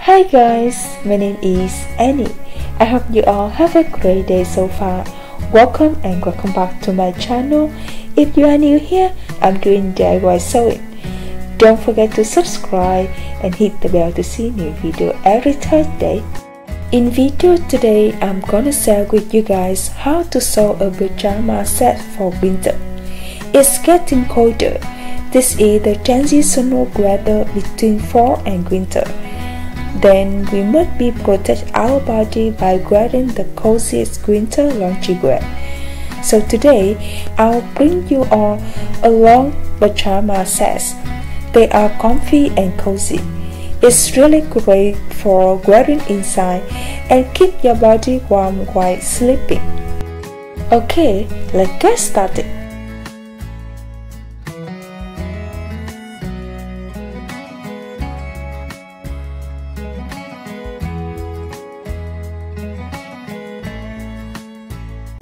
Hi guys, my name is Annie. I hope you all have a great day so far. Welcome and welcome back to my channel. If you are new here, I'm doing DIY sewing. Don't forget to subscribe and hit the bell to see new video every Thursday. In video today, I'm gonna share with you guys how to sew a pajama set for winter. It's getting colder. This is the transitional weather between fall and winter. Then we must be protect our body by wearing the coziest winter loungewear. So today, I'll bring you all a long pajama sets. They are comfy and cozy. It's really great for wearing inside and keep your body warm while sleeping. Okay, let's get started.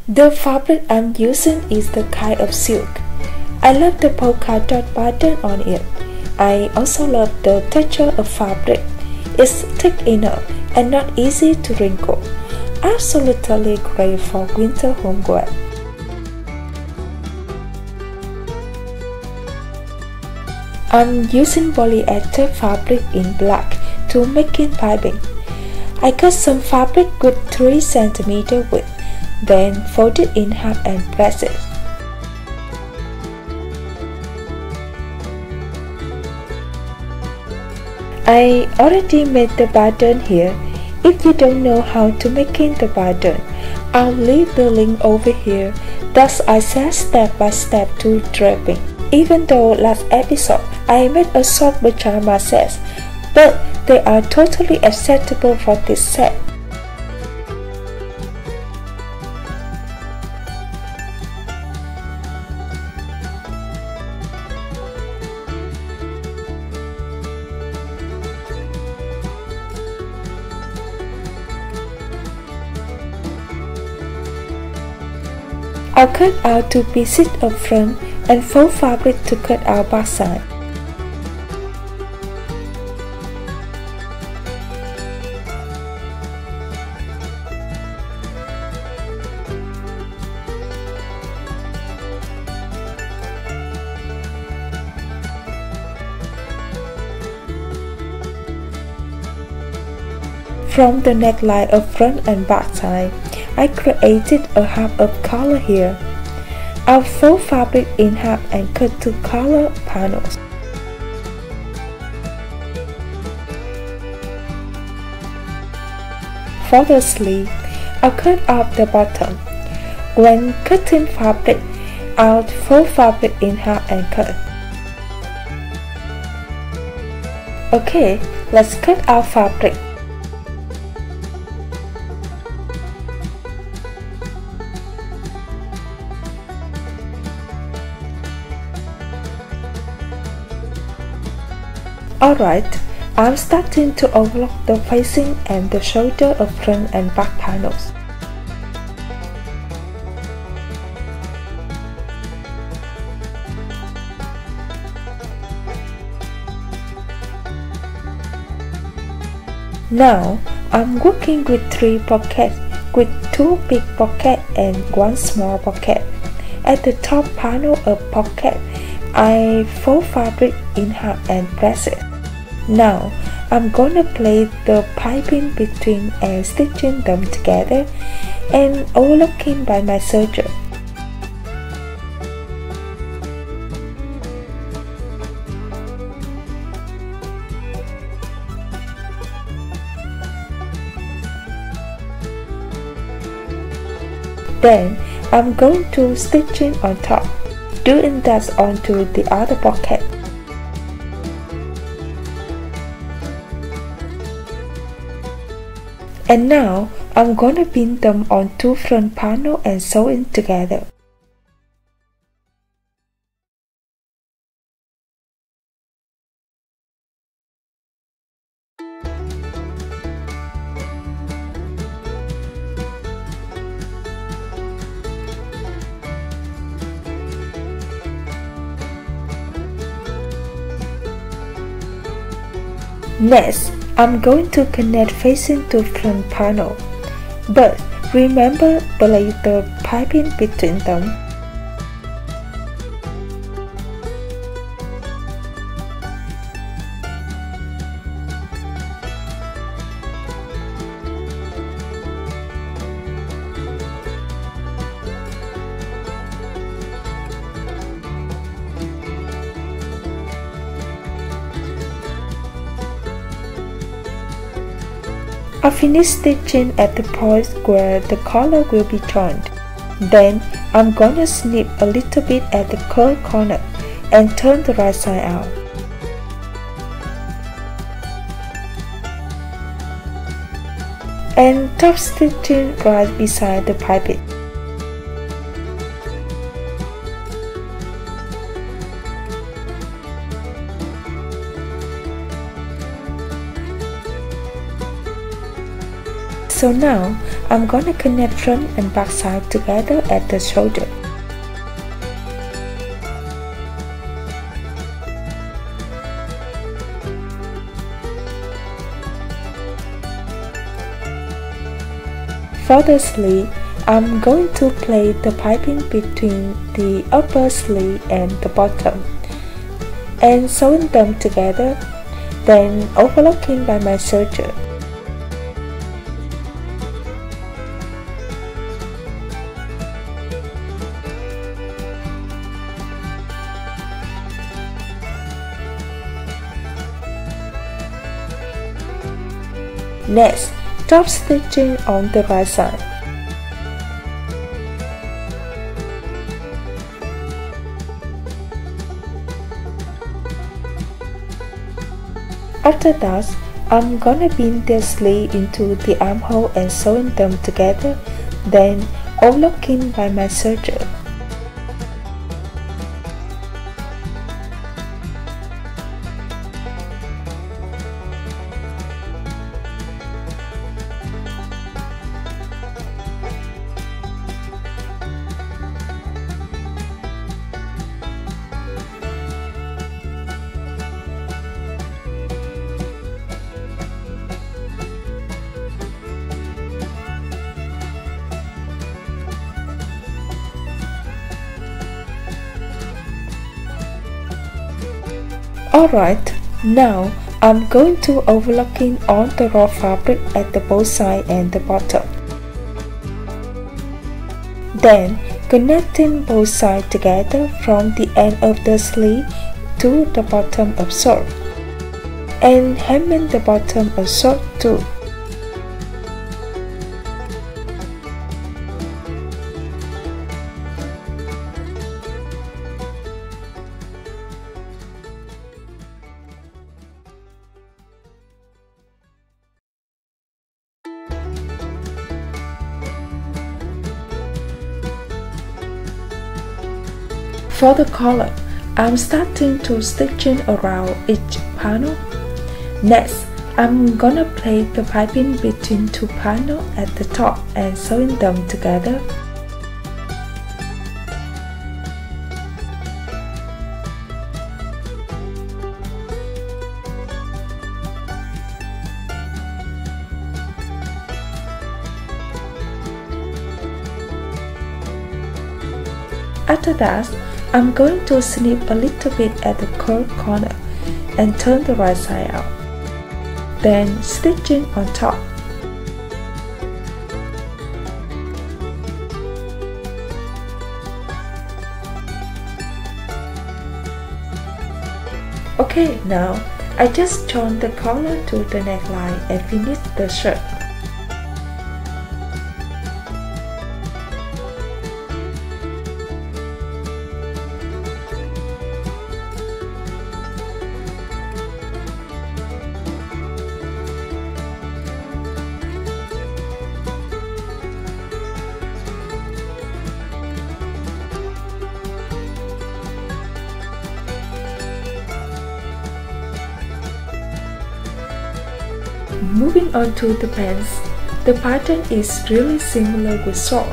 The fabric I'm using is the kind of silk. I love the polka dot pattern on it. I also love the texture of fabric. It's thick enough and not easy to wrinkle. Absolutely great for winter homewear. I'm using polyester fabric in black to make it piping. I cut some fabric with 3 cm width. Then fold it in half and press it. I already made the pattern here. If you don't know how to make the pattern, I'll leave the link over here. Thus I said step by step to draping. Even though last episode I made a short pajama set, but they are totally acceptable for this set. I'll cut out 2 pieces up front and fold fabric to cut out back side. From the neckline of front and back side, I created a half of collar here. I'll fold fabric in half and cut 2 collar panels. For the sleeve, I'll cut off the bottom. When cutting fabric, I'll fold fabric in half and cut. Okay, let's cut our fabric. Alright, I'm starting to overlock the facing and the shoulder of front and back panels. Now, I'm working with 3 pockets with 2 big pockets and 1 small pocket. At the top panel of pocket, I fold fabric in half and press it. Now, I'm gonna place the piping between and stitching them together and overlocking by my serger. Then, I'm going to stitching on top, doing that onto the other pocket. And now, I'm gonna pin them on 2 front panels and sew it together. Next, I'm going to connect facing to front panel, but remember place the piping between them. I finish stitching at the point where the collar will be joined. Then I'm gonna snip a little bit at the curved corner and turn the right side out. And top stitching right beside the piping. So now, I'm gonna connect front and back side together at the shoulder. For the sleeve, I'm going to place the piping between the upper sleeve and the bottom, and sewing them together, then overlocking by my serger. Next, top stitching on the right side. After that, I'm gonna pin the sleeve into the armhole and sewing them together, then overlocking by my serger. Alright, now I'm going to overlocking on the raw fabric at the both side and the bottom. Then connecting both sides together from the end of the sleeve to the bottom of short, and hemming the bottom of short too. For the collar, I'm starting to stitching around each panel. Next, I'm gonna place the piping between two panels at the top and sewing them together. After that, I'm going to snip a little bit at the curved corner and turn the right side out, then stitching on top. Okay, now I just join the collar to the neckline and finish the shirt. Moving on to the pants, the pattern is really similar with short.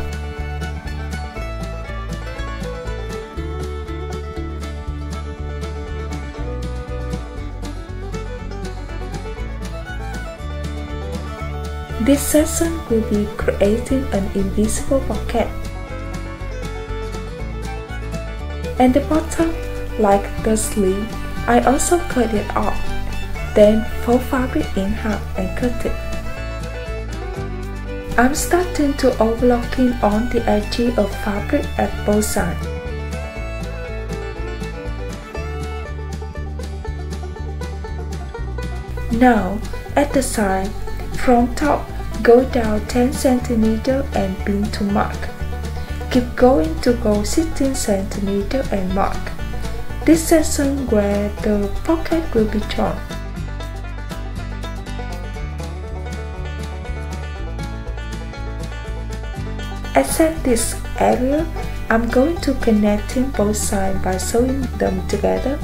This session will be creating an invisible pocket. And the bottom, like the sleeve, I also cut it off. Then fold fabric in half and cut it. I'm starting to overlocking on the edges of fabric at both sides. Now, at the side, from top, go down 10 cm and pin to mark. Keep going to go 16 cm and mark. This section where the pocket will be drawn. Except this area, I'm going to connecting both sides by sewing them together.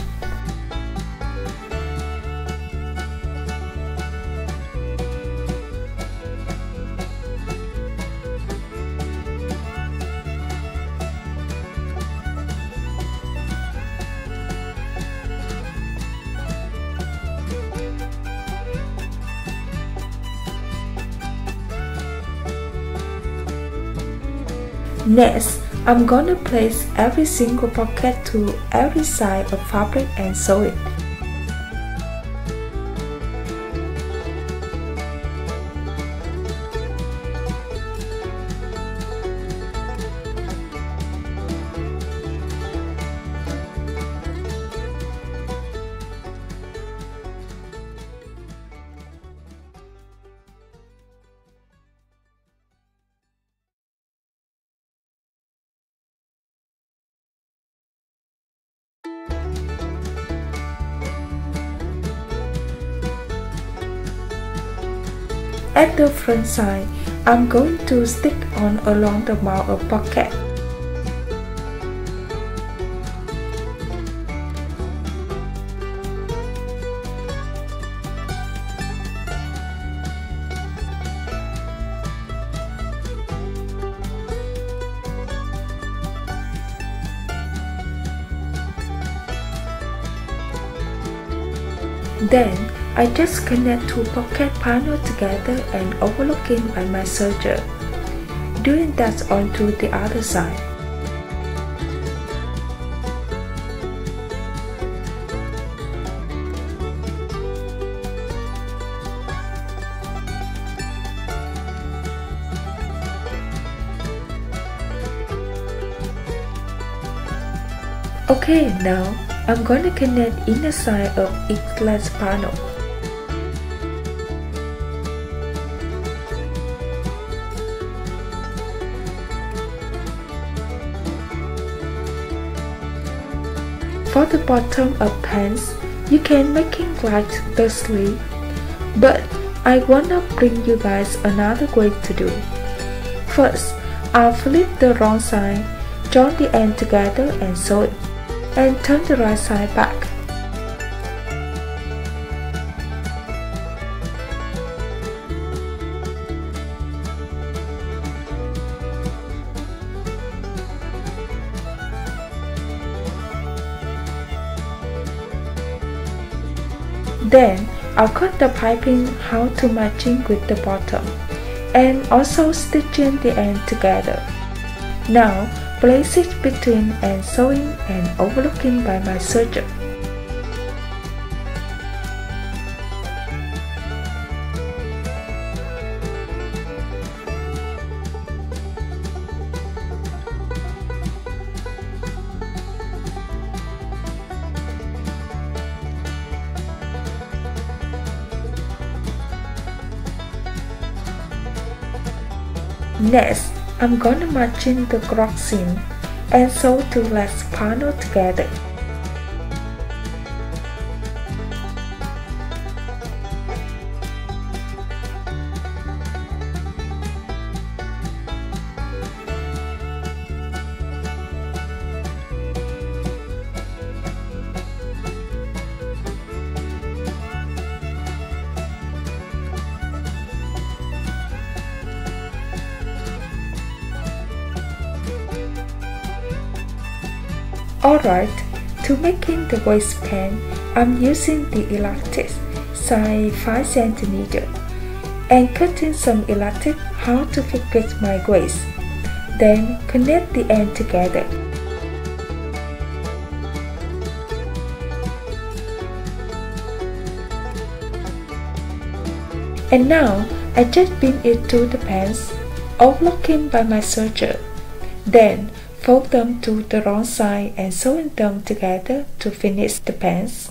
Next, I'm gonna place every single pocket to every side of fabric and sew it. At the front side, I'm going to stick on along the mouth of pocket. Then, I just connect two pocket panels together and overlooking by my serger. Doing that onto the other side. Okay, now I'm gonna connect inner side of each last panel. For the bottom of pants, you can make it like the sleeve, but I wanna bring you guys another way to do. First, I'll flip the wrong side, join the end together and sew it, and turn the right side back. Then, I'll cut the piping how to matching with the bottom, and also stitching the end together. Now, place it between and sewing and overlooking by my serger. Next, I'm gonna matching the cross seam and sew two last panel together. Alright, to making the waistband, I'm using the elastic size 5 cm. and cut in some elastic how to fit with my waist. Then connect the end together. And now I just pin it to the pants, overlocking by my serger. Then fold them to the wrong side and sewing them together to finish the pants.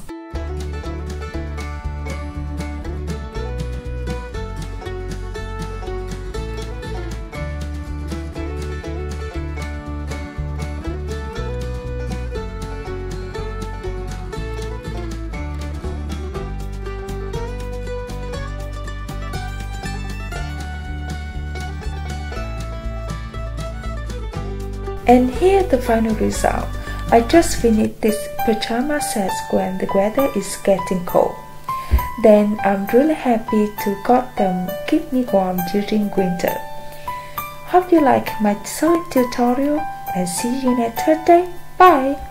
And here the final result. I just finished this pajama set when the weather is getting cold. Then I'm really happy to got them keep me warm during winter. Hope you like my sewing tutorial and see you next Thursday. Bye!